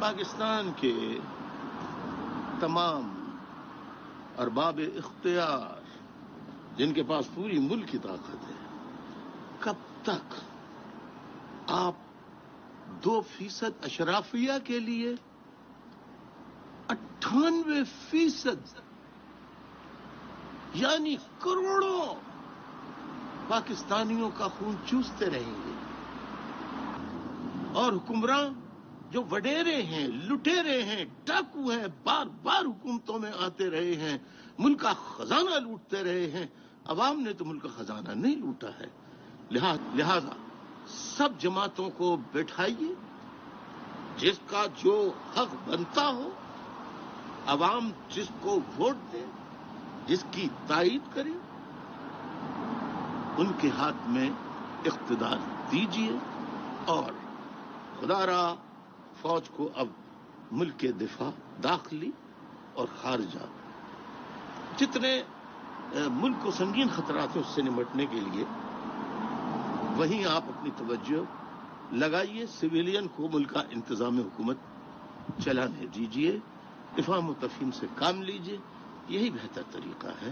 پاکستان کے تمام ارباب اختیار جن کے پاس پوری ملک کی طاقت ہے، کب تک آپ 2% اشرافیہ کے لیے 98% یعنی کروڑوں پاکستانیوں کا خون چوستے رہیں گے؟ اور حکمراں جو وڈیرے ہیں، لٹیرے ہیں، ڈاکو ہیں، بار بار حکومتوں میں آتے رہے ہیں، ملک کا خزانہ لوٹتے رہے ہیں، عوام نے تو ملک کا خزانہ نہیں لوٹا ہے۔ لہذا سب جماعتوں کو بٹھائیے، جس کا جو حق بنتا ہو، عوام جس کو ووٹ دے، جس کی تائید کرے، ان کے ہاتھ میں اقتدار دیجیے، اور خدا را فوج کو اب ملک کے دفاع، داخلی اور خارجہ جتنے ملک کو سنگین خطرات ہیں اس سے نمٹنے کے لیے وہیں آپ اپنی توجہ لگائیے، سویلین کو ملک کا انتظام حکومت چلانے دیجیے، افہام و تفہیم سے کام لیجیے، یہی بہتر طریقہ ہے۔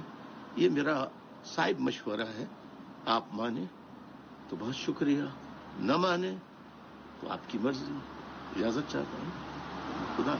یہ میرا صائب مشورہ ہے، آپ مانیں تو بہت شکریہ، نہ مانیں تو آپ کی مرضی۔ اجازت چاہتا ہوں، خدا